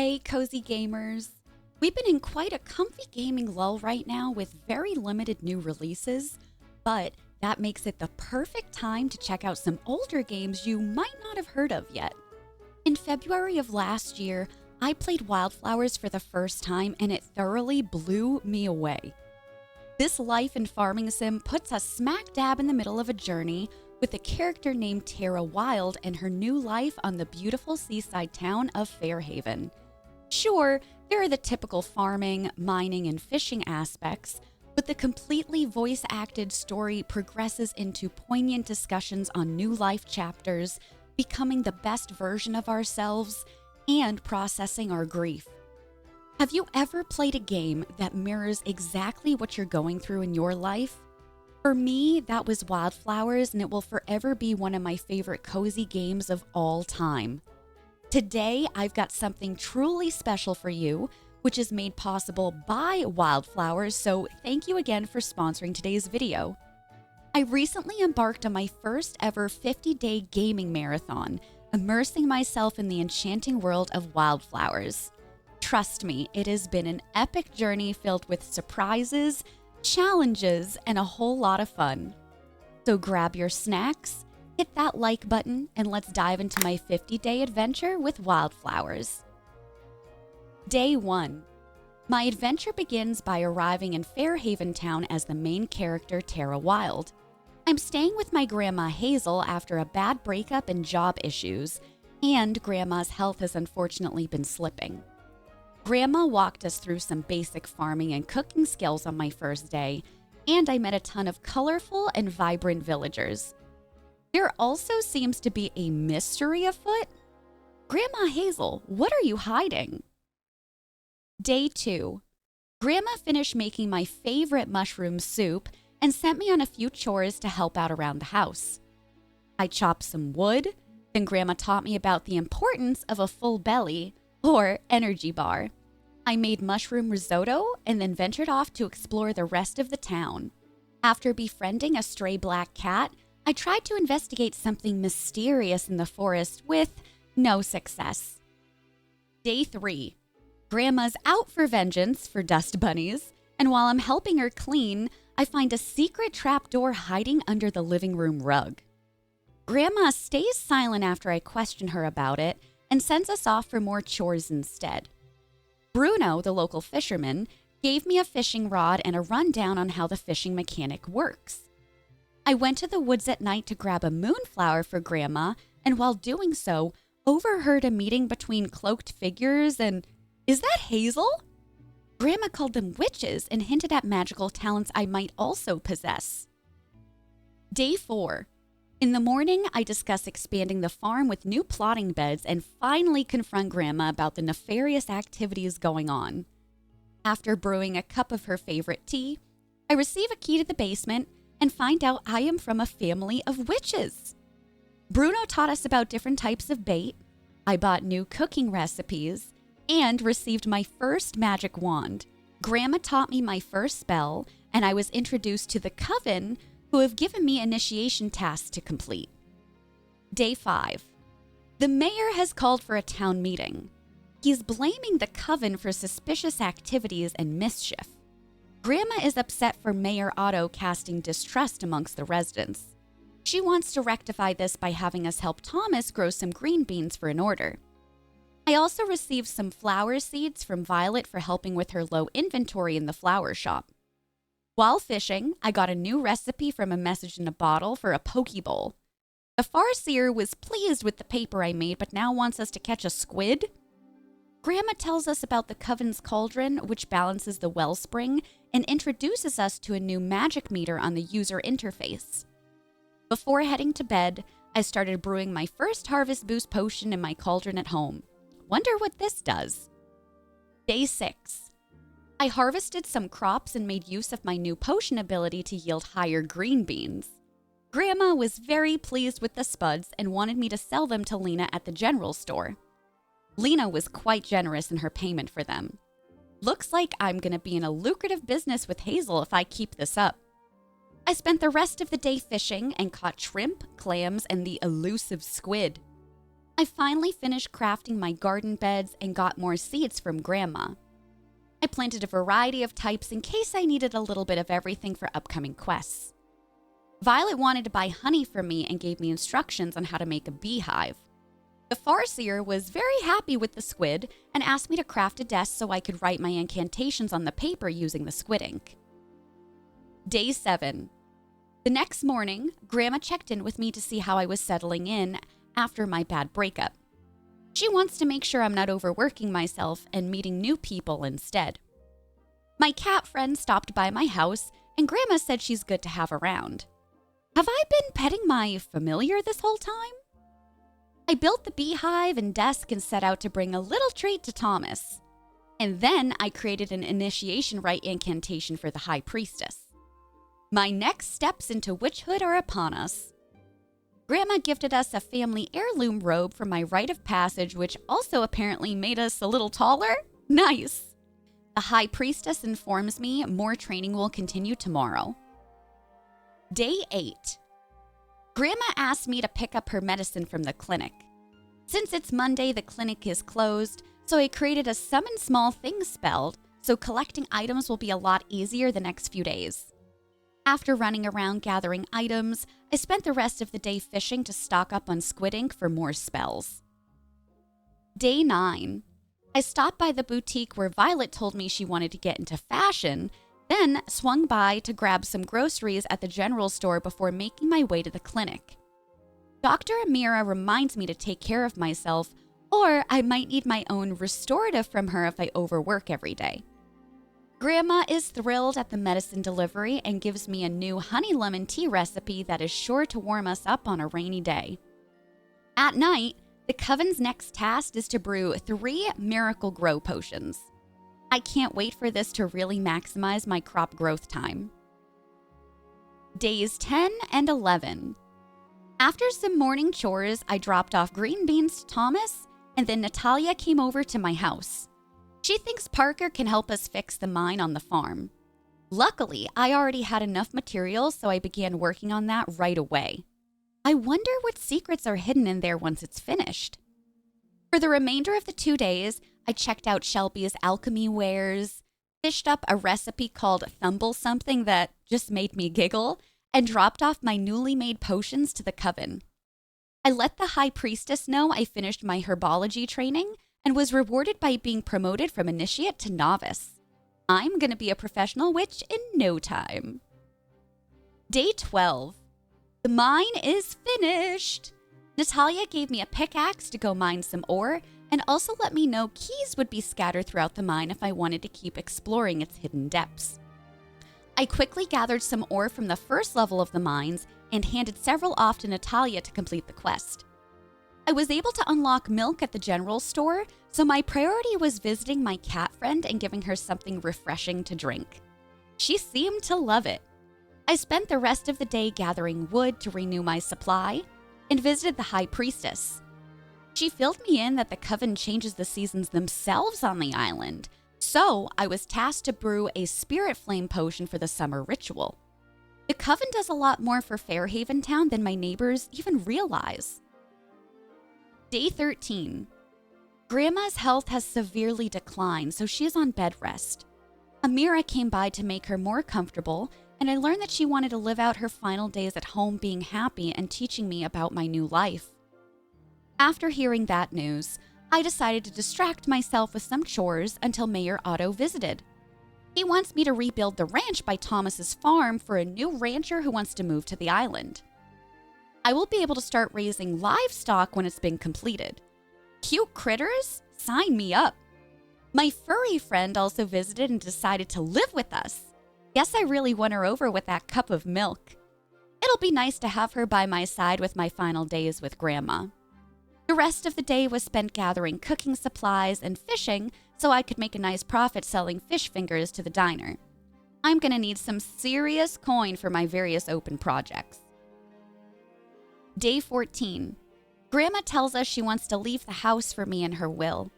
Hey, cozy gamers! We've been in quite a comfy gaming lull right now with very limited new releases, but that makes it the perfect time to check out some older games you might not have heard of yet. In February of last year, I played Wylde Flowers for the first time and it thoroughly blew me away. This life and farming sim puts us smack dab in the middle of a journey with a character named Tara Wylde and her new life on the beautiful seaside town of Fairhaven. Sure, there are the typical farming, mining, and fishing aspects, but the completely voice-acted story progresses into poignant discussions on new life chapters, becoming the best version of ourselves, and processing our grief. Have you ever played a game that mirrors exactly what you're going through in your life? For me, that was Wylde Flowers, and it will forever be one of my favorite cozy games of all time. Today, I've got something truly special for you, which is made possible by Wylde Flowers, so thank you again for sponsoring today's video. I recently embarked on my first ever 50-day gaming marathon, immersing myself in the enchanting world of Wylde Flowers. Trust me, it has been an epic journey filled with surprises, challenges, and a whole lot of fun. So grab your snacks, hit that like button, and let's dive into my 50-day adventure with Wylde Flowers. Day 1. My adventure begins by arriving in Fairhaven town as the main character, Tara Wylde. I'm staying with my grandma Hazel after a bad breakup and job issues, and grandma's health has unfortunately been slipping. Grandma walked us through some basic farming and cooking skills on my first day, and I met a ton of colorful and vibrant villagers. There also seems to be a mystery afoot. Grandma Hazel, what are you hiding? Day 2. Grandma finished making my favorite mushroom soup and sent me on a few chores to help out around the house. I chopped some wood, then Grandma taught me about the importance of a full belly, or energy bar. I made mushroom risotto and then ventured off to explore the rest of the town. After befriending a stray black cat, I tried to investigate something mysterious in the forest with no success. Day 3. Grandma's out for vengeance for dust bunnies, and while I'm helping her clean, I find a secret trapdoor hiding under the living room rug. Grandma stays silent after I question her about it and sends us off for more chores instead. Bruno, the local fisherman, gave me a fishing rod and a rundown on how the fishing mechanic works. I went to the woods at night to grab a moonflower for Grandma, and while doing so, overheard a meeting between cloaked figures and, is that Hazel? Grandma called them witches and hinted at magical talents I might also possess. Day 4. In the morning, I discuss expanding the farm with new plotting beds and finally confront Grandma about the nefarious activities going on. After brewing a cup of her favorite tea, I receive a key to the basement and find out I am from a family of witches. Bruno taught us about different types of bait, I bought new cooking recipes, and received my first magic wand. Grandma taught me my first spell, and I was introduced to the coven, who have given me initiation tasks to complete. Day 5. The mayor has called for a town meeting. He's blaming the coven for suspicious activities and mischief. Grandma is upset for Mayor Otto casting distrust amongst the residents. She wants to rectify this by having us help Thomas grow some green beans for an order. I also received some flower seeds from Violet for helping with her low inventory in the flower shop. While fishing, I got a new recipe from a message in a bottle for a poke bowl. The farseer was pleased with the paper I made but now wants us to catch a squid. Grandma tells us about the coven's cauldron, which balances the wellspring, and introduces us to a new magic meter on the user interface. Before heading to bed, I started brewing my first harvest boost potion in my cauldron at home. Wonder what this does. Day 6. I harvested some crops and made use of my new potion ability to yield higher green beans. Grandma was very pleased with the spuds and wanted me to sell them to Lena at the general store. Lena was quite generous in her payment for them. Looks like I'm going to be in a lucrative business with Hazel if I keep this up. I spent the rest of the day fishing and caught shrimp, clams, and the elusive squid. I finally finished crafting my garden beds and got more seeds from Grandma. I planted a variety of types in case I needed a little bit of everything for upcoming quests. Violet wanted to buy honey from me and gave me instructions on how to make a beehive. The Farseer was very happy with the squid and asked me to craft a desk so I could write my incantations on the paper using the squid ink. Day 7. The next morning, Grandma checked in with me to see how I was settling in after my bad breakup. She wants to make sure I'm not overworking myself and meeting new people instead. My cat friend stopped by my house, and Grandma said she's good to have around. Have I been petting my familiar this whole time? I built the beehive and desk and set out to bring a little treat to Thomas. And then I created an initiation rite incantation for the High Priestess. My next steps into witchhood are upon us. Grandma gifted us a family heirloom robe for my rite of passage, which also apparently made us a little taller. Nice. The High Priestess informs me more training will continue tomorrow. Day 8. Grandma asked me to pick up her medicine from the clinic. Since it's Monday, the clinic is closed, so I created a summon small things spell, so collecting items will be a lot easier the next few days. After running around gathering items, I spent the rest of the day fishing to stock up on squid ink for more spells. Day 9. I stopped by the boutique where Violet told me she wanted to get into fashion, then swung by to grab some groceries at the general store before making my way to the clinic. Dr. Amira reminds me to take care of myself, or I might need my own restorative from her if I overwork every day. Grandma is thrilled at the medicine delivery and gives me a new honey lemon tea recipe that is sure to warm us up on a rainy day. At night, the coven's next task is to brew 3 miracle grow potions. I can't wait for this to really maximize my crop growth time. Days 10 and 11. After some morning chores, I dropped off green beans to Thomas, and then Natalia came over to my house. She thinks Parker can help us fix the mine on the farm. Luckily, I already had enough materials, so I began working on that right away. I wonder what secrets are hidden in there once it's finished. For the remainder of the 2 days, I checked out Shelby's alchemy wares, fished up a recipe called Thumble something that just made me giggle, and dropped off my newly made potions to the coven. I let the High Priestess know I finished my herbology training and was rewarded by being promoted from initiate to novice. I'm going to be a professional witch in no time. Day 12. The mine is finished. Natalia gave me a pickaxe to go mine some ore and also let me know keys would be scattered throughout the mine if I wanted to keep exploring its hidden depths. I quickly gathered some ore from the first level of the mines and handed several off to Natalia to complete the quest. I was able to unlock milk at the general store, so my priority was visiting my cat friend and giving her something refreshing to drink. She seemed to love it. I spent the rest of the day gathering wood to renew my supply and visited the High Priestess. She filled me in that the coven changes the seasons themselves on the island, so I was tasked to brew a spirit flame potion for the summer ritual. The coven does a lot more for Fairhaven town than my neighbors even realize. Day 13. Grandma's health has severely declined, so she is on bed rest. Amira came by to make her more comfortable, and I learned that she wanted to live out her final days at home being happy and teaching me about my new life. After hearing that news, I decided to distract myself with some chores until Mayor Otto visited. He wants me to rebuild the ranch by Thomas's farm for a new rancher who wants to move to the island. I will be able to start raising livestock when it's been completed. Cute critters? Sign me up. My furry friend also visited and decided to live with us. Guess I really won her over with that cup of milk. It'll be nice to have her by my side with my final days with Grandma. The rest of the day was spent gathering cooking supplies and fishing so I could make a nice profit selling fish fingers to the diner. I'm gonna need some serious coin for my various open projects. Day 14. Grandma tells us she wants to leave the house for me in her will.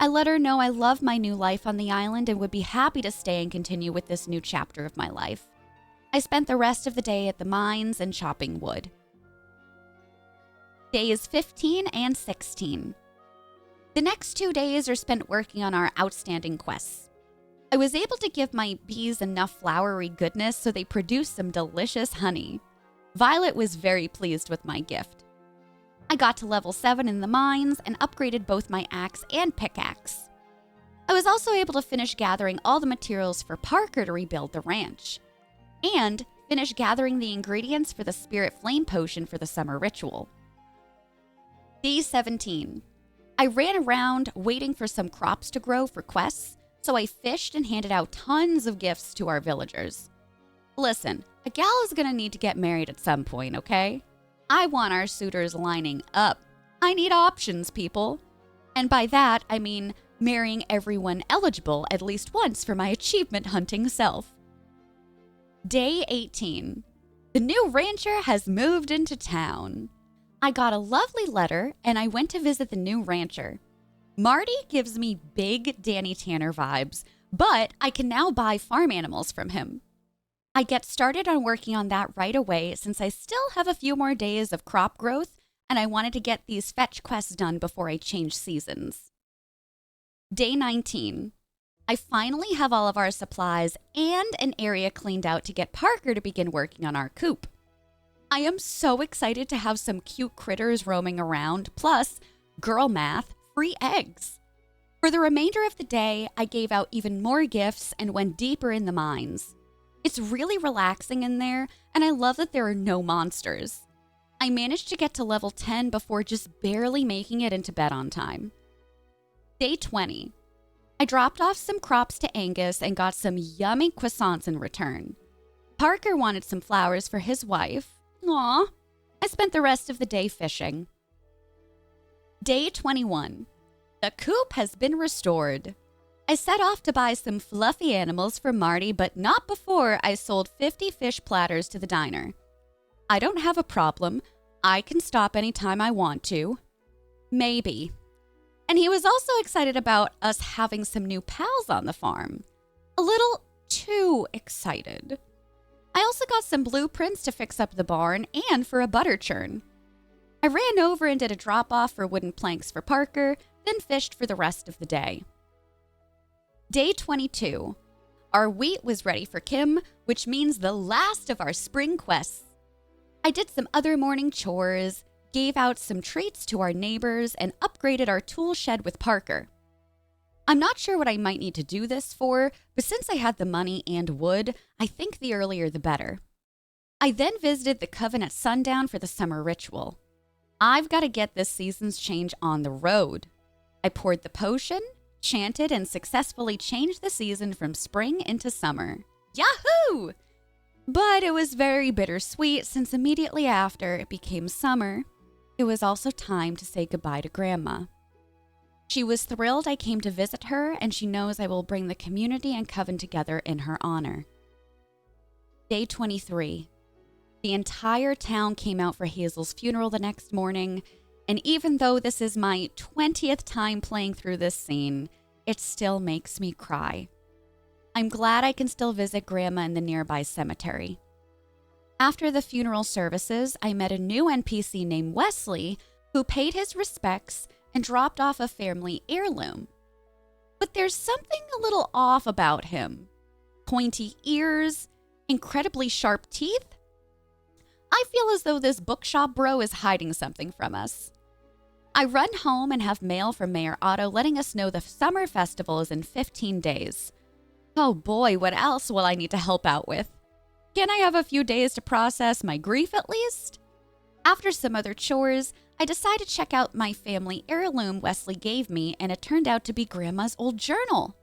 I let her know I love my new life on the island and would be happy to stay and continue with this new chapter of my life. I spent the rest of the day at the mines and chopping wood. Days 15 and 16. The next 2 days are spent working on our outstanding quests. I was able to give my bees enough flowery goodness so they produced some delicious honey. Violet was very pleased with my gift. I got to level 7 in the mines and upgraded both my axe and pickaxe. I was also able to finish gathering all the materials for Parker to rebuild the ranch, and finish gathering the ingredients for the Spirit Flame Potion for the summer ritual. Day 17. I ran around waiting for some crops to grow for quests, so I fished and handed out tons of gifts to our villagers. Listen, a gal is gonna need to get married at some point, okay? I want our suitors lining up. I need options, people. And by that, I mean marrying everyone eligible at least once for my achievement hunting self. Day 18. The new rancher has moved into town. I got a lovely letter and I went to visit the new rancher. Marty gives me big Danny Tanner vibes, but I can now buy farm animals from him. I get started on working on that right away since I still have a few more days of crop growth and I wanted to get these fetch quests done before I change seasons. Day 19. I finally have all of our supplies and an area cleaned out to get Parker to begin working on our coop. I am so excited to have some cute critters roaming around, plus, girl math, free eggs. For the remainder of the day, I gave out even more gifts and went deeper in the mines. It's really relaxing in there, and I love that there are no monsters. I managed to get to level 10 before just barely making it into bed on time. Day 20. I dropped off some crops to Angus and got some yummy croissants in return. Parker wanted some flowers for his wife. Aw. I spent the rest of the day fishing. Day 21. The coop has been restored. I set off to buy some fluffy animals for Marty, but not before I sold 50 fish platters to the diner. I don't have a problem. I can stop anytime I want to. Maybe. And he was also excited about us having some new pals on the farm. A little too excited. I also got some blueprints to fix up the barn and for a butter churn. I ran over and did a drop-off for wooden planks for Parker, then fished for the rest of the day. Day 22. Our wheat was ready for Kim, which means the last of our spring quests. I did some other morning chores, gave out some treats to our neighbors, and upgraded our tool shed with Parker. I'm not sure what I might need to do this for, but since I had the money and wood, I think the earlier the better. I then visited the coven at sundown for the summer ritual. I've got to get this season's change on the road. I poured the potion, chanted, and successfully changed the season from spring into summer. Yahoo! But it was very bittersweet since immediately after it became summer, it was also time to say goodbye to Grandma. She was thrilled I came to visit her, and she knows I will bring the community and coven together in her honor. Day 23. The entire town came out for Hazel's funeral the next morning, and even though this is my 20th time playing through this scene, it still makes me cry. I'm glad I can still visit Grandma in the nearby cemetery. After the funeral services, I met a new NPC named Wesley who paid his respects and dropped off a family heirloom. But there's something a little off about him. Pointy ears, incredibly sharp teeth. I feel as though this bookshop bro is hiding something from us. I run home and have mail from Mayor Otto letting us know the summer festival is in 15 days. Oh boy, what else will I need to help out with? Can I have a few days to process my grief at least? After some other chores, I decided to check out my family heirloom Wesley gave me, and it turned out to be Grandma's old journal.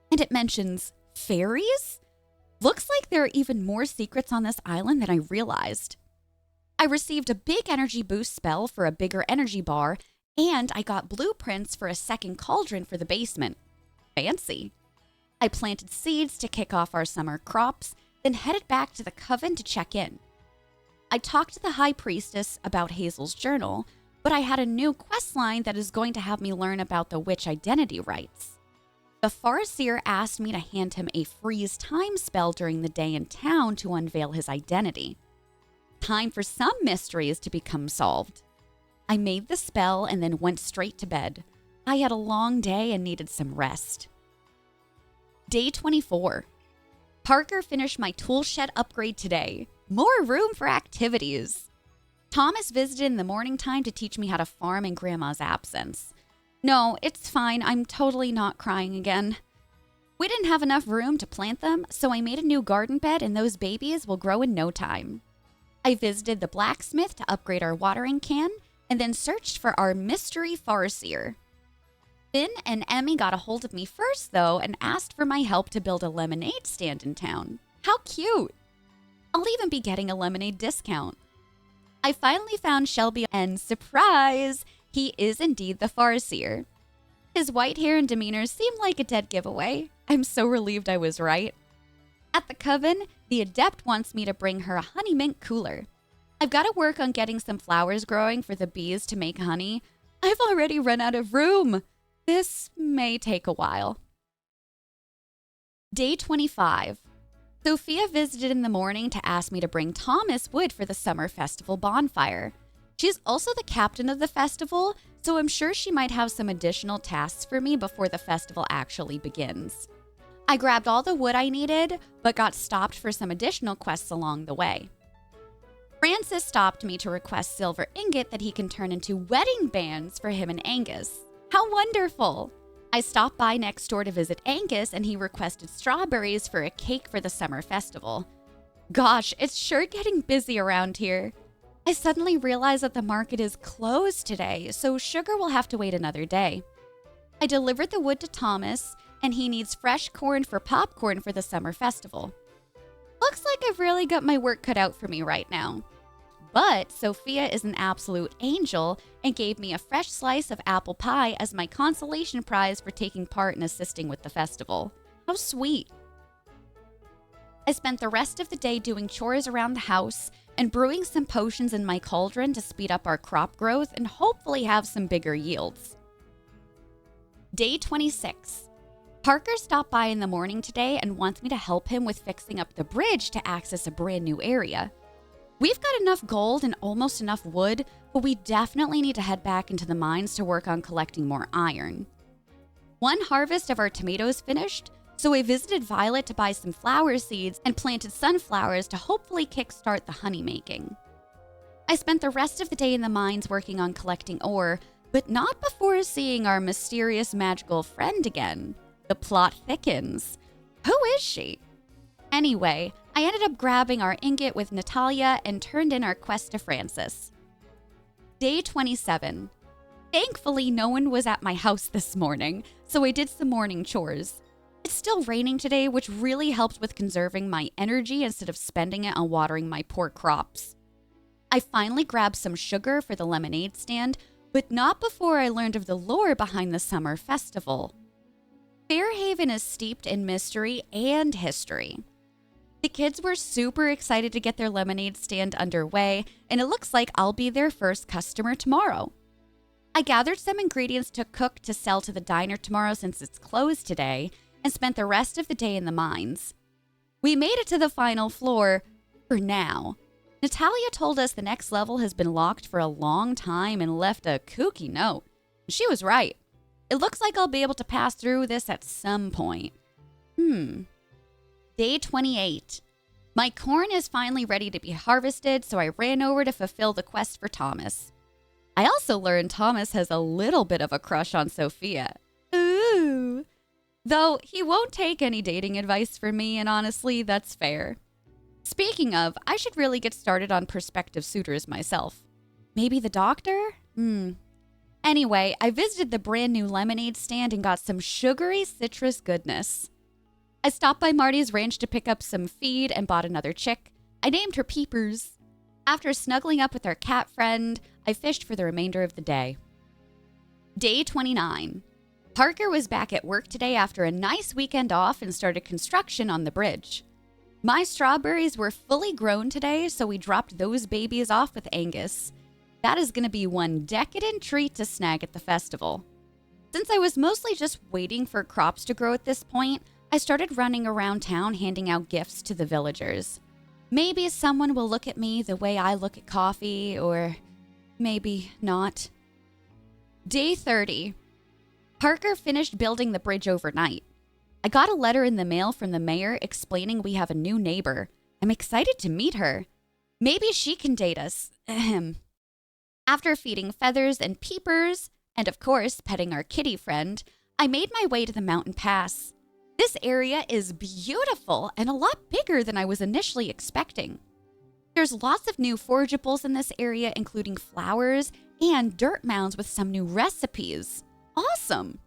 And it mentions fairies? Looks like there are even more secrets on this island than I realized. I received a big energy boost spell for a bigger energy bar, and I got blueprints for a second cauldron for the basement. Fancy. I planted seeds to kick off our summer crops, then headed back to the coven to check in. I talked to the high priestess about Hazel's journal, but I had a new quest line that is going to have me learn about the witch identity rites. The Farseer asked me to hand him a freeze time spell during the day in town to unveil his identity. Time for some mysteries to become solved. I made the spell and then went straight to bed. I had a long day and needed some rest. Day 24. Parker finished my tool shed upgrade today. More room for activities. Thomas visited in the morning time to teach me how to farm in Grandma's absence. No, it's fine. I'm totally not crying again. We didn't have enough room to plant them, so I made a new garden bed and those babies will grow in no time. I visited the blacksmith to upgrade our watering can and then searched for our mystery farseer. Finn and Emmy got a hold of me first, though, and asked for my help to build a lemonade stand in town. How cute! I'll even be getting a lemonade discount. I finally found Shelby, and surprise, he is indeed the farseer. His white hair and demeanor seem like a dead giveaway. I'm so relieved I was right. At the coven, the adept wants me to bring her a honey mint cooler. I've got to work on getting some flowers growing for the bees to make honey. I've already run out of room. This may take a while. Day 25. Sophia visited in the morning to ask me to bring Thomas wood for the summer festival bonfire. She's also the captain of the festival, so I'm sure she might have some additional tasks for me before the festival actually begins. I grabbed all the wood I needed, but got stopped for some additional quests along the way. Francis stopped me to request silver ingot that he can turn into wedding bands for him and Angus. How wonderful! I stopped by next door to visit Angus and he requested strawberries for a cake for the summer festival. Gosh, it's sure getting busy around here. I suddenly realized that the market is closed today, so sugar will have to wait another day. I delivered the wood to Thomas, and he needs fresh corn for popcorn for the summer festival. Looks like I've really got my work cut out for me right now. But Sophia is an absolute angel and gave me a fresh slice of apple pie as my consolation prize for taking part in assisting with the festival. How sweet. I spent the rest of the day doing chores around the house and brewing some potions in my cauldron to speed up our crop growth and hopefully have some bigger yields. Day 26. Parker stopped by in the morning today and wants me to help him with fixing up the bridge to access a brand new area. We've got enough gold and almost enough wood, but we definitely need to head back into the mines to work on collecting more iron. One harvest of our tomatoes finished, so I visited Violet to buy some flower seeds and planted sunflowers to hopefully kickstart the honey making. I spent the rest of the day in the mines working on collecting ore, but not before seeing our mysterious magical friend again. The plot thickens. Who is she? Anyway, I ended up grabbing our ingot with Natalia and turned in our quest to Francis. Day 27. Thankfully, no one was at my house this morning, so I did some morning chores. It's still raining today, which really helped with conserving my energy instead of spending it on watering my poor crops. I finally grabbed some sugar for the lemonade stand, but not before I learned of the lore behind the summer festival. Fairhaven is steeped in mystery and history. The kids were super excited to get their lemonade stand underway, and it looks like I'll be their first customer tomorrow. I gathered some ingredients to cook to sell to the diner tomorrow since it's closed today, and spent the rest of the day in the mines. We made it to the final floor, for now. Natalia told us the next level has been locked for a long time and left a kooky note. She was right. It looks like I'll be able to pass through this at some point. Day 28. My corn is finally ready to be harvested, so I ran over to fulfill the quest for Thomas. I also learned Thomas has a little bit of a crush on Sophia. Ooh. Though he won't take any dating advice from me, and honestly, that's fair. Speaking of, I should really get started on prospective suitors myself. Maybe the doctor? Anyway, I visited the brand new lemonade stand and got some sugary citrus goodness. I stopped by Marty's ranch to pick up some feed and bought another chick. I named her Peepers. After snuggling up with our cat friend, I fished for the remainder of the day. Day 29. Parker was back at work today after a nice weekend off and started construction on the bridge. My strawberries were fully grown today, so we dropped those babies off with Angus. That is going to be one decadent treat to snag at the festival. Since I was mostly just waiting for crops to grow at this point, I started running around town handing out gifts to the villagers. Maybe someone will look at me the way I look at coffee, or maybe not. Day 30. Parker finished building the bridge overnight. I got a letter in the mail from the mayor explaining we have a new neighbor. I'm excited to meet her. Maybe she can date us. Ahem. After feeding Feathers and Peepers, and of course petting our kitty friend, I made my way to the mountain pass. This area is beautiful and a lot bigger than I was initially expecting. There's lots of new forageables in this area, including flowers and dirt mounds with some new recipes. Awesome!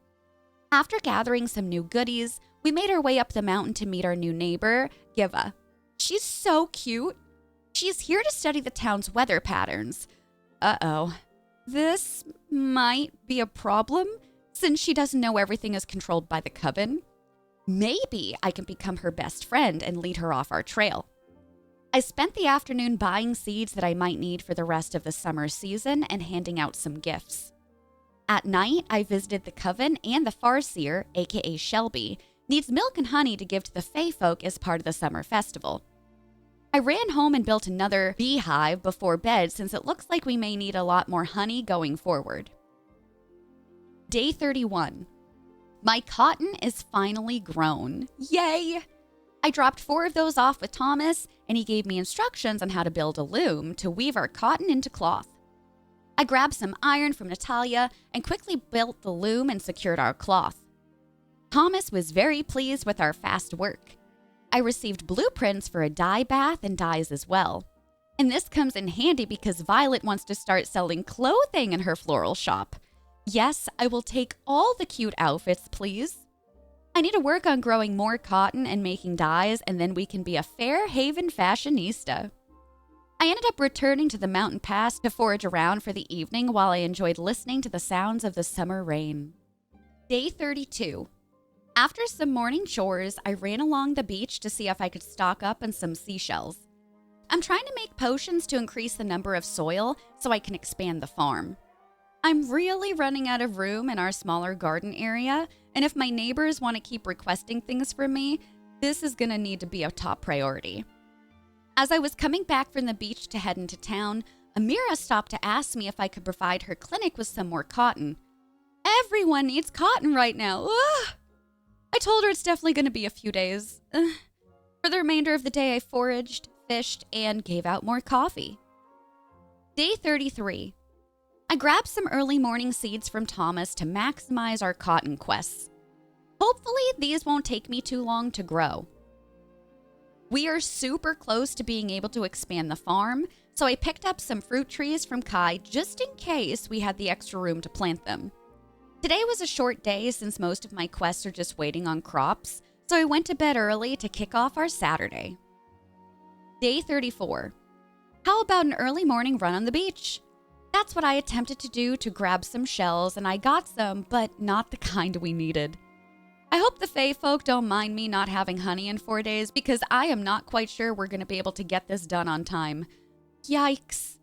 After gathering some new goodies, we made our way up the mountain to meet our new neighbor, Giva. She's so cute. She's here to study the town's weather patterns. Uh-oh. This might be a problem, since she doesn't know everything is controlled by the coven. Maybe I can become her best friend and lead her off our trail. I spent the afternoon buying seeds that I might need for the rest of the summer season and handing out some gifts. At night, I visited the coven and the farseer, aka Shelby, needs milk and honey to give to the Fae folk as part of the summer festival. I ran home and built another beehive before bed since it looks like we may need a lot more honey going forward. Day 31. My cotton is finally grown. Yay! I dropped 4 of those off with Thomas, and he gave me instructions on how to build a loom to weave our cotton into cloth. I grabbed some iron from Natalia and quickly built the loom and secured our cloth. Thomas was very pleased with our fast work. I received blueprints for a dye bath and dyes as well. And this comes in handy because Violet wants to start selling clothing in her floral shop. Yes, I will take all the cute outfits, please. I need to work on growing more cotton and making dyes, and then we can be a Fairhaven fashionista. I ended up returning to the mountain pass to forage around for the evening while I enjoyed listening to the sounds of the summer rain. Day 32. After some morning chores, I ran along the beach to see if I could stock up on some seashells. I'm trying to make potions to increase the number of soil so I can expand the farm. I'm really running out of room in our smaller garden area, and if my neighbors want to keep requesting things from me, this is going to need to be a top priority. As I was coming back from the beach to head into town, Amira stopped to ask me if I could provide her clinic with some more cotton. Everyone needs cotton right now. Ugh. I told her it's definitely going to be a few days. For the remainder of the day, I foraged, fished, and gave out more coffee. Day 33. I grabbed some early morning seeds from Thomas to maximize our cotton quests. Hopefully, these won't take me too long to grow. We are super close to being able to expand the farm, so I picked up some fruit trees from Kai just in case we had the extra room to plant them. Today was a short day since most of my quests are just waiting on crops, so I went to bed early to kick off our Saturday. Day 34. How about an early morning run on the beach? That's what I attempted to do to grab some shells, and I got some, but not the kind we needed. I hope the Fae folk don't mind me not having honey in 4 days because I am not quite sure we're going to be able to get this done on time. Yikes.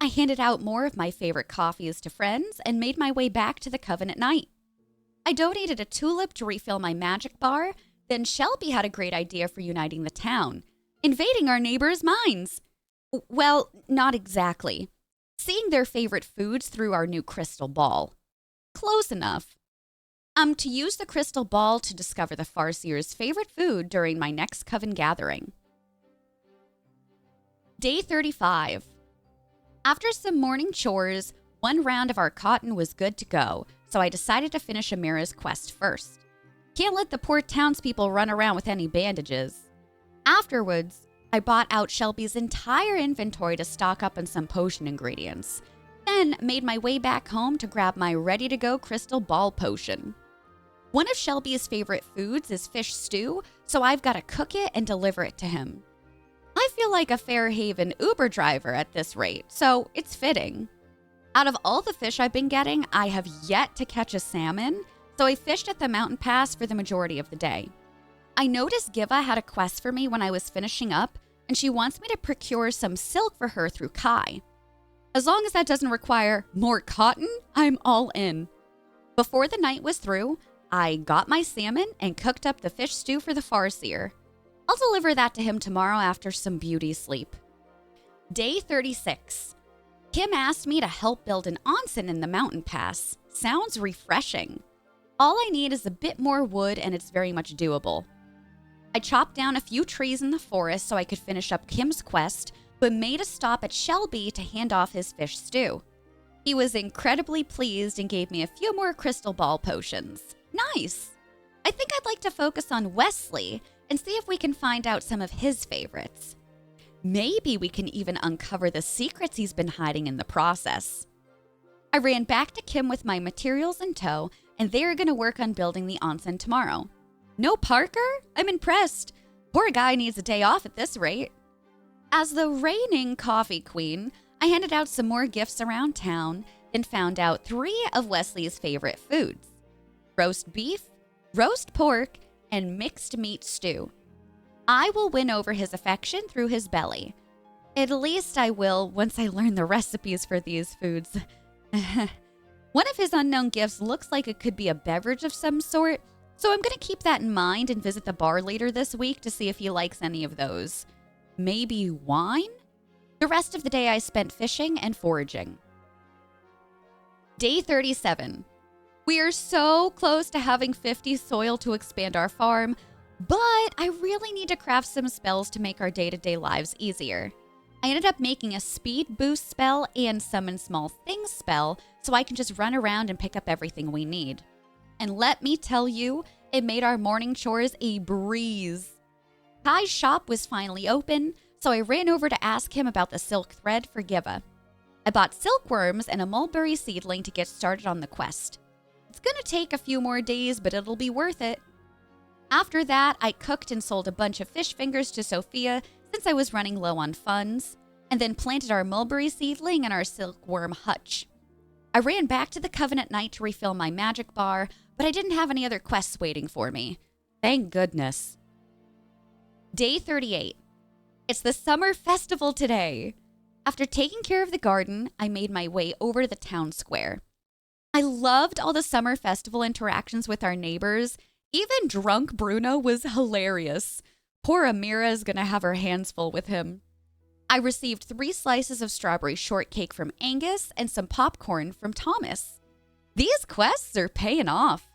I handed out more of my favorite coffees to friends and made my way back to the coven at night. I donated a tulip to refill my magic bar, then Shelby had a great idea for uniting the town, invading our neighbors' minds. Well, not exactly. Seeing their favorite foods through our new crystal ball. Close enough. To use the crystal ball to discover the Farseer's favorite food during my next coven gathering. Day 35. After some morning chores, one round of our cotton was good to go, so I decided to finish Amira's quest first. Can't let the poor townspeople run around with any bandages. Afterwards, I bought out Shelby's entire inventory to stock up on some potion ingredients, then made my way back home to grab my ready-to-go crystal ball potion. One of Shelby's favorite foods is fish stew, so I've got to cook it and deliver it to him. I feel like a Fairhaven Uber driver at this rate, so it's fitting. Out of all the fish I've been getting, I have yet to catch a salmon, so I fished at the mountain pass for the majority of the day. I noticed Giva had a quest for me when I was finishing up, and she wants me to procure some silk for her through Kai. As long as that doesn't require more cotton, I'm all in. Before the night was through, I got my salmon and cooked up the fish stew for the Farseer. I'll deliver that to him tomorrow after some beauty sleep. Day 36. Kim asked me to help build an onsen in the mountain pass. Sounds refreshing. All I need is a bit more wood and it's very much doable. I chopped down a few trees in the forest so I could finish up Kim's quest, but made a stop at Shelby to hand off his fish stew. He was incredibly pleased and gave me a few more crystal ball potions. Nice! I think I'd like to focus on Wesley and see if we can find out some of his favorites. Maybe we can even uncover the secrets he's been hiding in the process. I ran back to Kim with my materials in tow, and they're going to work on building the onsen tomorrow. No Parker? I'm impressed. Poor guy needs a day off at this rate. As the reigning coffee queen, I handed out some more gifts around town and found out 3 of Wesley's favorite foods: roast beef, roast pork, and mixed meat stew. I will win over his affection through his belly. At least I will once I learn the recipes for these foods. One of his unknown gifts looks like it could be a beverage of some sort, so I'm going to keep that in mind and visit the bar later this week to see if he likes any of those. Maybe wine? The rest of the day I spent fishing and foraging. Day 37. We are so close to having 50 soil to expand our farm, but I really need to craft some spells to make our day-to-day lives easier. I ended up making a speed boost spell and summon small things spell so I can just run around and pick up everything we need. And let me tell you, it made our morning chores a breeze. Kai's shop was finally open, so I ran over to ask him about the silk thread for Giva. I bought silkworms and a mulberry seedling to get started on the quest. It's gonna take a few more days, but it'll be worth it. After that, I cooked and sold a bunch of fish fingers to Sophia since I was running low on funds, and then planted our mulberry seedling in our silkworm hutch. I ran back to the coven at night to refill my magic bar, but I didn't have any other quests waiting for me. Thank goodness. Day 38. It's the summer festival today. After taking care of the garden, I made my way over to the town square. I loved all the summer festival interactions with our neighbors. Even drunk Bruno was hilarious. Poor Amira is going to have her hands full with him. I received 3 slices of strawberry shortcake from Angus and some popcorn from Thomas. These quests are paying off.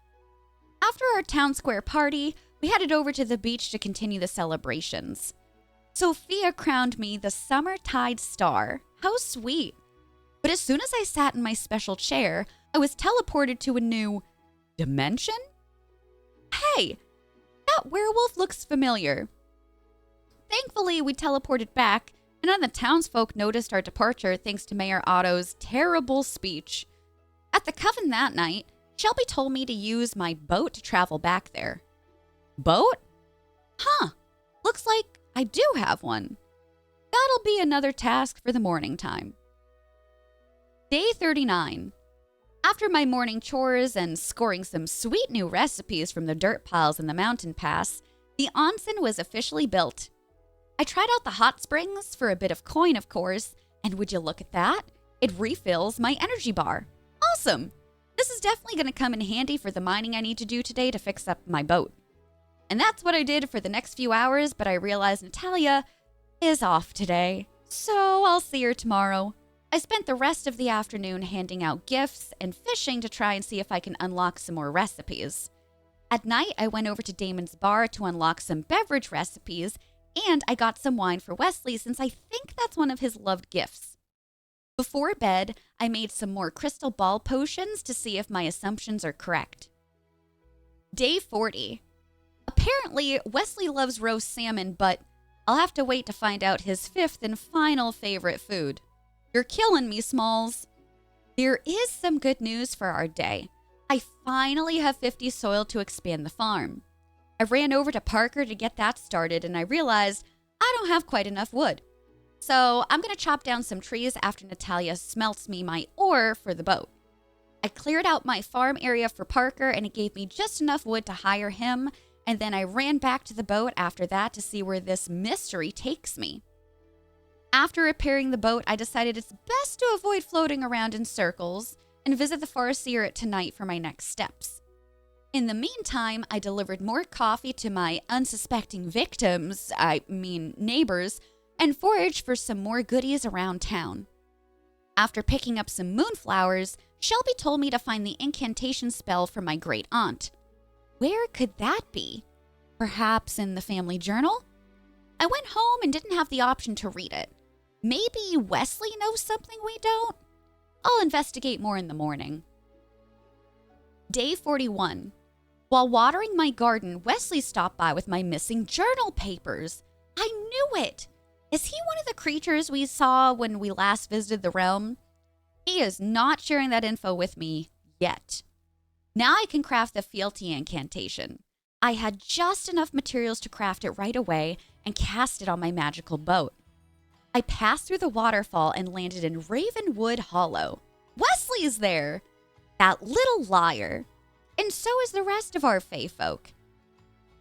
After our town square party, we headed over to the beach to continue the celebrations. Sophia crowned me the Summer Tide Star. How sweet. But as soon as I sat in my special chair, I was teleported to a new dimension? Hey, that werewolf looks familiar. Thankfully, we teleported back, and none of the townsfolk noticed our departure thanks to Mayor Otto's terrible speech. At the coven that night, Shelby told me to use my boat to travel back there. Boat? Huh, looks like I do have one. That'll be another task for the morning time. Day 39. After my morning chores and scoring some sweet new recipes from the dirt piles in the mountain pass, the onsen was officially built. I tried out the hot springs for a bit of coin, of course, and would you look at that? It refills my energy bar. Awesome! This is definitely going to come in handy for the mining I need to do today to fix up my boat. And that's what I did for the next few hours, but I realized Natalia is off today, so I'll see her tomorrow. I spent the rest of the afternoon handing out gifts and fishing to try and see if I can unlock some more recipes. At night, I went over to Damon's bar to unlock some beverage recipes, and I got some wine for Wesley since I think that's one of his loved gifts. Before bed, I made some more crystal ball potions to see if my assumptions are correct. Day 40. Apparently, Wesley loves roast salmon, but I'll have to wait to find out his 5th and final favorite food. You're killing me, Smalls. There is some good news for our day. I finally have 50 soil to expand the farm. I ran over to Parker to get that started, and I realized I don't have quite enough wood. So I'm going to chop down some trees after Natalia smelts me my ore for the boat. I cleared out my farm area for Parker, and it gave me just enough wood to hire him, and then I ran back to the boat after that to see where this mystery takes me. After repairing the boat, I decided it's best to avoid floating around in circles and visit the farseer tonight for my next steps. In the meantime, I delivered more coffee to my unsuspecting victims, neighbors, and foraged for some more goodies around town. After picking up some moonflowers, Shelby told me to find the incantation spell from my great aunt. Where could that be? Perhaps in the family journal? I went home and didn't have the option to read it. Maybe Wesley knows something we don't? I'll investigate more in the morning. Day 41. While watering my garden, Wesley stopped by with my missing journal papers. I knew it! Is he one of the creatures we saw when we last visited the realm? He is not sharing that info with me yet. Now I can craft the fealty incantation. I had just enough materials to craft it right away and cast it on my magical boat. I passed through the waterfall and landed in Ravenwood Hollow. Wesley is there! That little liar. And so is the rest of our fae folk.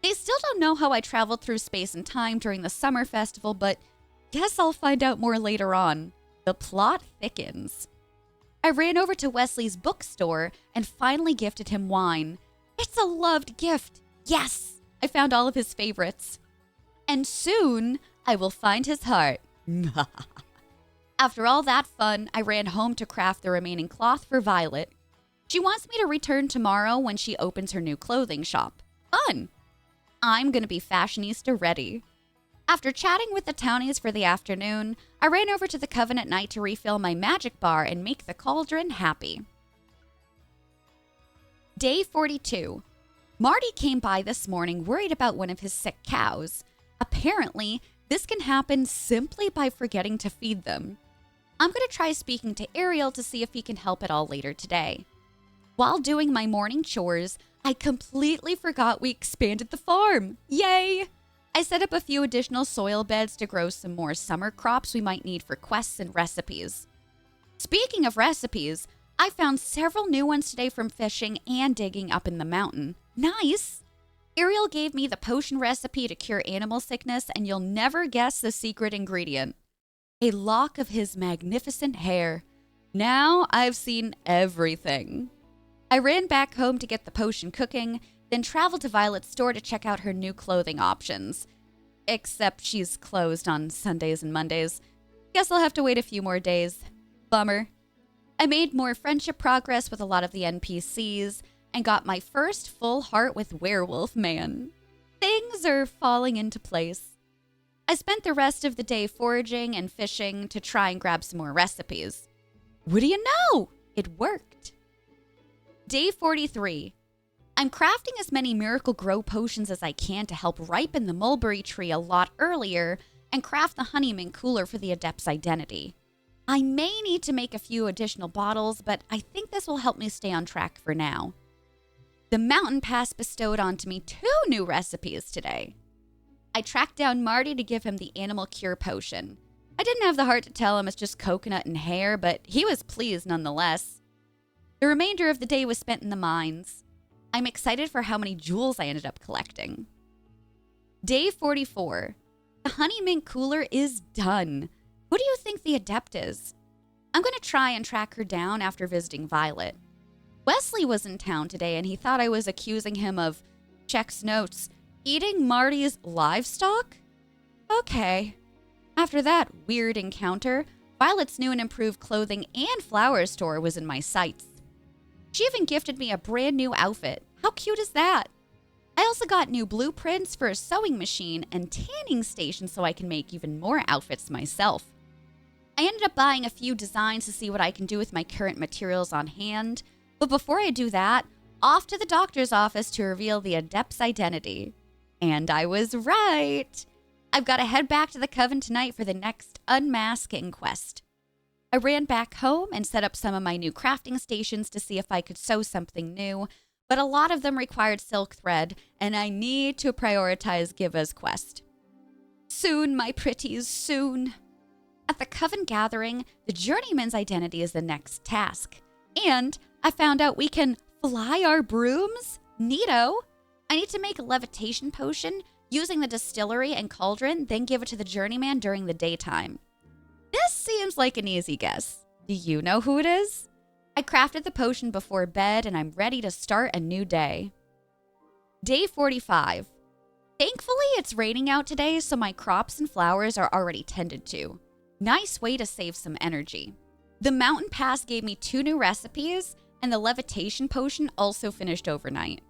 They still don't know how I traveled through space and time during the summer festival, but guess I'll find out more later on. The plot thickens. I ran over to Wesley's bookstore and finally gifted him wine. It's a loved gift. Yes, I found all of his favorites. And soon I will find his heart. After all that fun, I ran home to craft the remaining cloth for Violet. She wants me to return tomorrow when she opens her new clothing shop. Fun! I'm gonna be fashionista ready. After chatting with the townies for the afternoon, I ran over to the coven at night to refill my magic bar and make the cauldron happy. Day 42. Marty came by this morning worried about one of his sick cows. Apparently, this can happen simply by forgetting to feed them. I'm going to try speaking to Ariel to see if he can help at all later today. While doing my morning chores, I completely forgot we expanded the farm. Yay! I set up a few additional soil beds to grow some more summer crops we might need for quests and recipes. Speaking of recipes, I found several new ones today from fishing and digging up in the mountain. Nice! Ariel gave me the potion recipe to cure animal sickness, and you'll never guess the secret ingredient. A lock of his magnificent hair. Now I've seen everything. I ran back home to get the potion cooking, then traveled to Violet's store to check out her new clothing options. Except she's closed on Sundays and Mondays. Guess I'll have to wait a few more days. Bummer. I made more friendship progress with a lot of the NPCs and got my first full heart with Werewolf Man. Things are falling into place. I spent the rest of the day foraging and fishing to try and grab some more recipes. What do you know? It worked. Day 43. I'm crafting as many Miracle Grow potions as I can to help ripen the mulberry tree a lot earlier and craft the honeyman cooler for the Adept's identity. I may need to make a few additional bottles, but I think this will help me stay on track for now. The Mountain Pass bestowed onto me 2 new recipes today. I tracked down Marty to give him the animal cure potion. I didn't have the heart to tell him it's just coconut and hair, but he was pleased nonetheless. The remainder of the day was spent in the mines. I'm excited for how many jewels I ended up collecting. Day 44. The honey mint cooler is done. Who do you think the adept is? I'm going to try and track her down after visiting Violet. Wesley was in town today and he thought I was accusing him of, checks notes, eating Marty's livestock? Okay. After that weird encounter, Violet's new and improved clothing and flower store was in my sights. She even gifted me a brand new outfit. How cute is that? I also got new blueprints for a sewing machine and tanning station so I can make even more outfits myself. I ended up buying a few designs to see what I can do with my current materials on hand, but before I do that, off to the doctor's office to reveal the Adept's identity. And I was right. I've got to head back to the coven tonight for the next Unmasking quest. I ran back home and set up some of my new crafting stations to see if I could sew something new, but a lot of them required silk thread, and I need to prioritize Giva's quest. Soon, my pretties, soon. At the coven gathering, the journeyman's identity is the next task. And I found out we can fly our brooms? Neato! I need to make a levitation potion using the distillery and cauldron, then give it to the journeyman during the daytime. This seems like an easy guess. Do you know who it is? I crafted the potion before bed and I'm ready to start a new day. Day 45. Thankfully, it's raining out today, so my crops and flowers are already tended to. Nice way to save some energy. The mountain pass gave me 2 new recipes, and the levitation potion also finished overnight.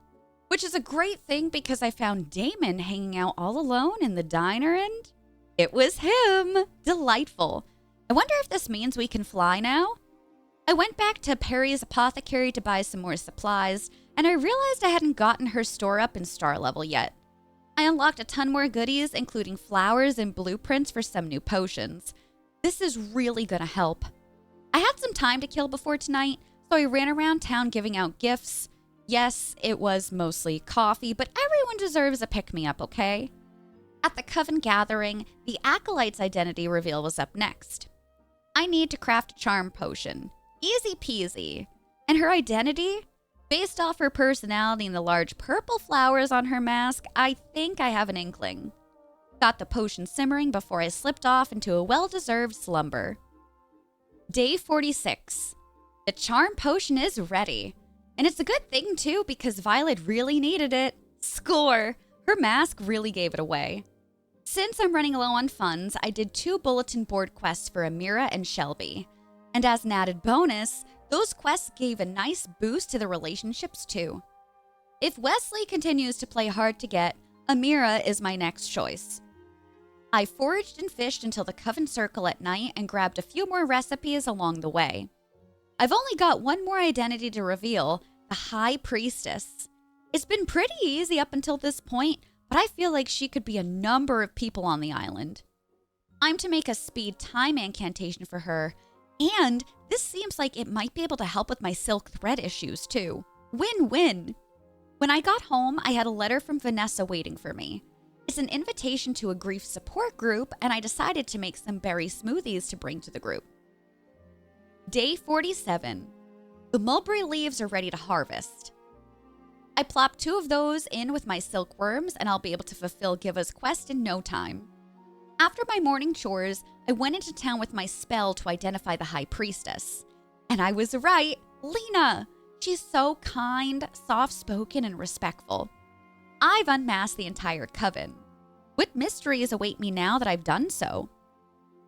Which is a great thing because I found Damon hanging out all alone in the diner and it was him. Delightful. I wonder if this means we can fly now? I went back to Perry's apothecary to buy some more supplies, and I realized I hadn't gotten her store up in star level yet. I unlocked a ton more goodies, including flowers and blueprints for some new potions. This is really gonna help. I had some time to kill before tonight, so I ran around town giving out gifts. Yes, it was mostly coffee, but everyone deserves a pick-me-up, okay? At the coven gathering, the acolyte's identity reveal was up next. I need to craft a charm potion. Easy peasy. And her identity? Based off her personality and the large purple flowers on her mask, I think I have an inkling. Got the potion simmering before I slipped off into a well-deserved slumber. Day 46. The charm potion is ready. And it's a good thing, too, because Violet really needed it. Score! Her mask really gave it away. Since I'm running low on funds, I did 2 bulletin board quests for Amira and Shelby. And as an added bonus, those quests gave a nice boost to the relationships, too. If Wesley continues to play hard to get, Amira is my next choice. I foraged and fished until the coven circle at night and grabbed a few more recipes along the way. I've only got one more identity to reveal, the High Priestess. It's been pretty easy up until this point, but I feel like she could be a number of people on the island. I'm to make a speed time incantation for her, and this seems like it might be able to help with my silk thread issues too. Win-win! When I got home, I had a letter from Vanessa waiting for me. It's an invitation to a grief support group, and I decided to make some berry smoothies to bring to the group. Day 47. The mulberry leaves are ready to harvest. I plopped 2 of those in with my silkworms, and I'll be able to fulfill Giva's quest in no time. After my morning chores, I went into town with my spell to identify the High Priestess. And I was right, Lena! She's so kind, soft-spoken, and respectful. I've unmasked the entire coven. What mysteries await me now that I've done so?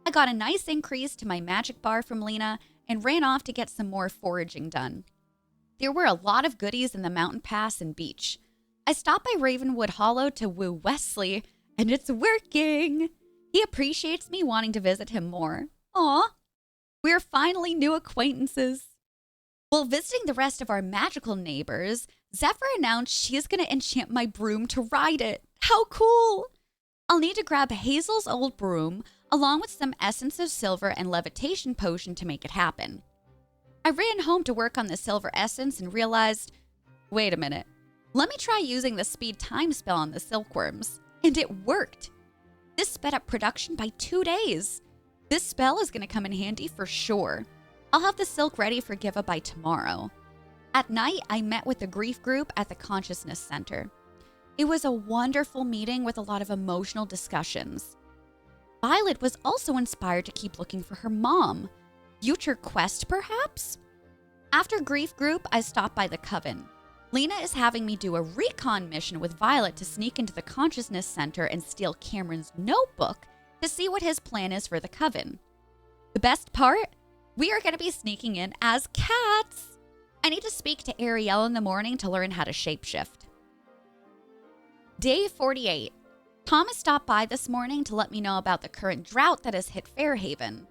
I got a nice increase to my magic bar from Lena and ran off to get some more foraging done. There were a lot of goodies in the mountain pass and beach. I stopped by Ravenwood Hollow to woo Wesley, and it's working! He appreciates me wanting to visit him more. Aw, we're finally new acquaintances. While visiting the rest of our magical neighbors, Zephyr announced she's going to enchant my broom to ride it. How cool! I'll need to grab Hazel's old broom, along with some essence of silver and levitation potion to make it happen. I ran home to work on the silver essence and realized, wait a minute, let me try using the speed time spell on the silkworms. And it worked. This sped up production by 2 days. This spell is going to come in handy for sure. I'll have the silk ready for Giva by tomorrow. At night, I met with the grief group at the Consciousness Center. It was a wonderful meeting with a lot of emotional discussions. Violet was also inspired to keep looking for her mom. Future quest, perhaps? After grief group, I stopped by the coven. Lena is having me do a recon mission with Violet to sneak into the Consciousness Center and steal Cameron's notebook to see what his plan is for the coven. The best part? We are going to be sneaking in as cats. I need to speak to Ariel in the morning to learn how to shapeshift. Day 48. Thomas stopped by this morning to let me know about the current drought that has hit Fairhaven.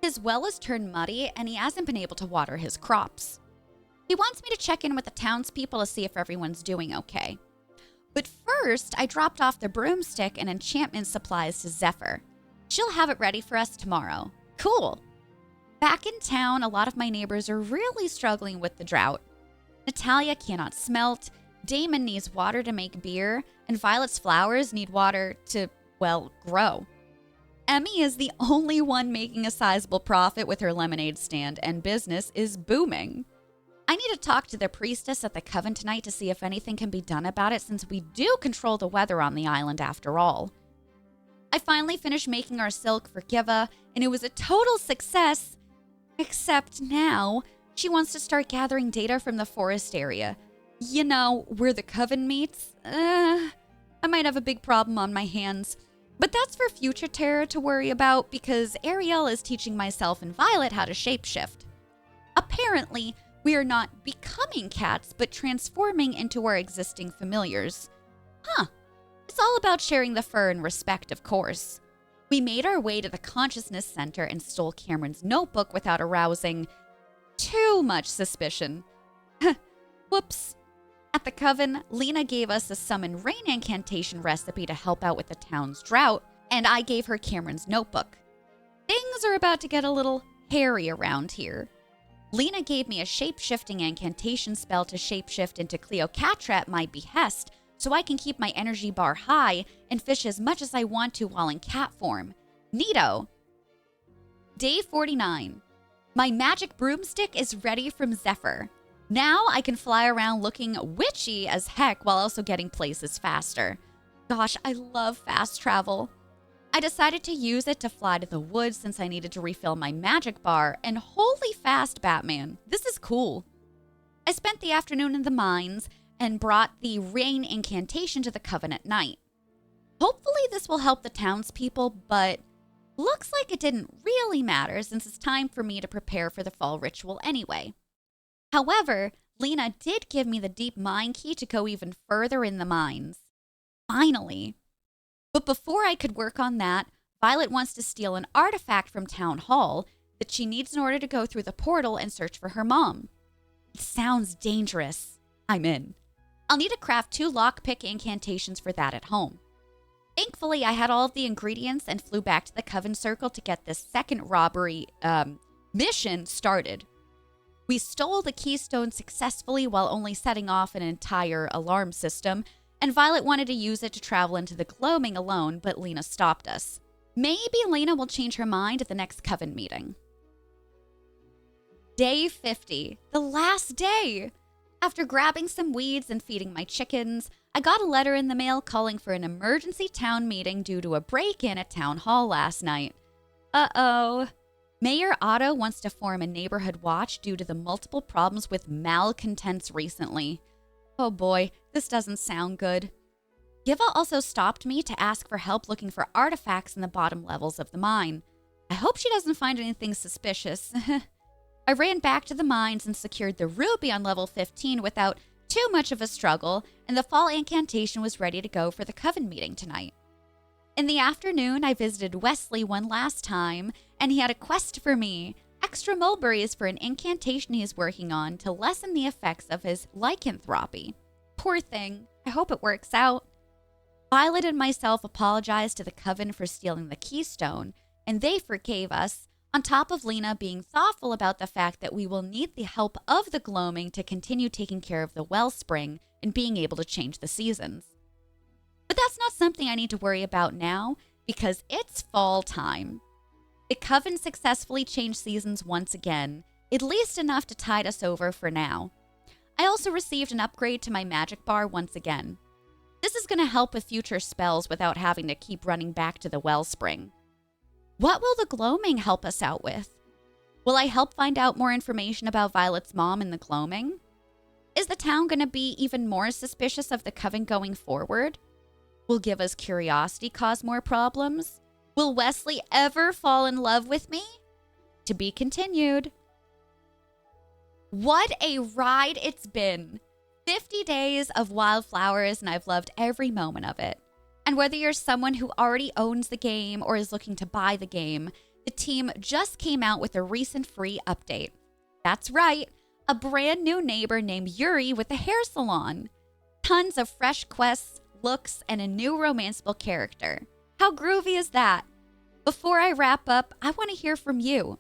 His well has turned muddy and he hasn't been able to water his crops. He wants me to check in with the townspeople to see if everyone's doing okay. But first, I dropped off the broomstick and enchantment supplies to Zephyr. She'll have it ready for us tomorrow. Cool. Back in town, a lot of my neighbors are really struggling with the drought. Natalia cannot smelt, Damon needs water to make beer, and Violet's flowers need water to, well, grow. Emmy is the only one making a sizable profit with her lemonade stand, and business is booming. I need to talk to the priestess at the coven tonight to see if anything can be done about it, since we do control the weather on the island after all. I finally finished making our silk for Giva, and it was a total success. Except now, she wants to start gathering data from the forest area. You know, where the coven meets. I might have a big problem on my hands. But that's for future Terra to worry about because Ariel is teaching myself and Violet how to shapeshift. Apparently, we are not becoming cats, but transforming into our existing familiars. Huh. It's all about sharing the fur and respect, of course. We made our way to the Consciousness Center and stole Cameron's notebook without arousing too much suspicion. Whoops. At the coven, Lena gave us a summon rain incantation recipe to help out with the town's drought, and I gave her Cameron's notebook. Things are about to get a little hairy around here. Lena gave me a shape-shifting incantation spell to shapeshift into Cleopatra at my behest, so I can keep my energy bar high and fish as much as I want to while in cat form. Neato! Day 49. My magic broomstick is ready from Zephyr. Now I can fly around looking witchy as heck while also getting places faster. Gosh, I love fast travel. I decided to use it to fly to the woods since I needed to refill my magic bar, and holy fast, Batman, this is cool. I spent the afternoon in the mines and brought the rain incantation to the coven at night. Hopefully this will help the townspeople, but looks like it didn't really matter since it's time for me to prepare for the fall ritual anyway. However, Lena did give me the deep mine key to go even further in the mines. Finally. But before I could work on that, Violet wants to steal an artifact from Town Hall that she needs in order to go through the portal and search for her mom. It sounds dangerous. I'm in. I'll need to craft 2 lockpick incantations for that at home. Thankfully, I had all of the ingredients and flew back to the Coven Circle to get this second robbery mission started. We stole the keystone successfully while only setting off an entire alarm system, and Violet wanted to use it to travel into the gloaming alone, but Lena stopped us. Maybe Lena will change her mind at the next Coven meeting. Day 50, the last day. After grabbing some weeds and feeding my chickens, I got a letter in the mail calling for an emergency town meeting due to a break-in at Town Hall last night. Uh-oh. Mayor Otto wants to form a neighborhood watch due to the multiple problems with malcontents recently. Oh boy, this doesn't sound good. Giva also stopped me to ask for help looking for artifacts in the bottom levels of the mine. I hope she doesn't find anything suspicious. I ran back to the mines and secured the ruby on level 15 without too much of a struggle, and the fall incantation was ready to go for the coven meeting tonight. In the afternoon, I visited Wesley one last time, and he had a quest for me. Extra mulberries for an incantation he is working on to lessen the effects of his lycanthropy. Poor thing. I hope it works out. Violet and myself apologized to the coven for stealing the keystone, and they forgave us, on top of Lena being thoughtful about the fact that we will need the help of the gloaming to continue taking care of the wellspring and being able to change the seasons. But that's not something I need to worry about now, because it's fall time. The coven successfully changed seasons once again, at least enough to tide us over for now. I also received an upgrade to my magic bar once again. This is going to help with future spells without having to keep running back to the wellspring. What will the gloaming help us out with? Will I help find out more information about Violet's mom in the gloaming? Is the town going to be even more suspicious of the coven going forward? Will Giva's curiosity cause more problems? Will Wesley ever fall in love with me? To be continued. What a ride it's been. 50 days of Wylde Flowers, and I've loved every moment of it. And whether you're someone who already owns the game or is looking to buy the game, the team just came out with a recent free update. That's right, a brand new neighbor named Yuri with a hair salon. Tons of fresh quests, looks, and a new romanceable character. How groovy is that? Before I wrap up, I want to hear from you.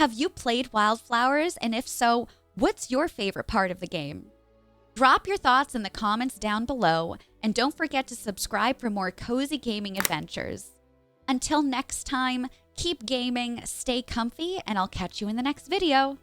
Have you played Wylde Flowers? And if so, what's your favorite part of the game? Drop your thoughts in the comments down below, and don't forget to subscribe for more cozy gaming adventures. Until next time, keep gaming, stay comfy, and I'll catch you in the next video.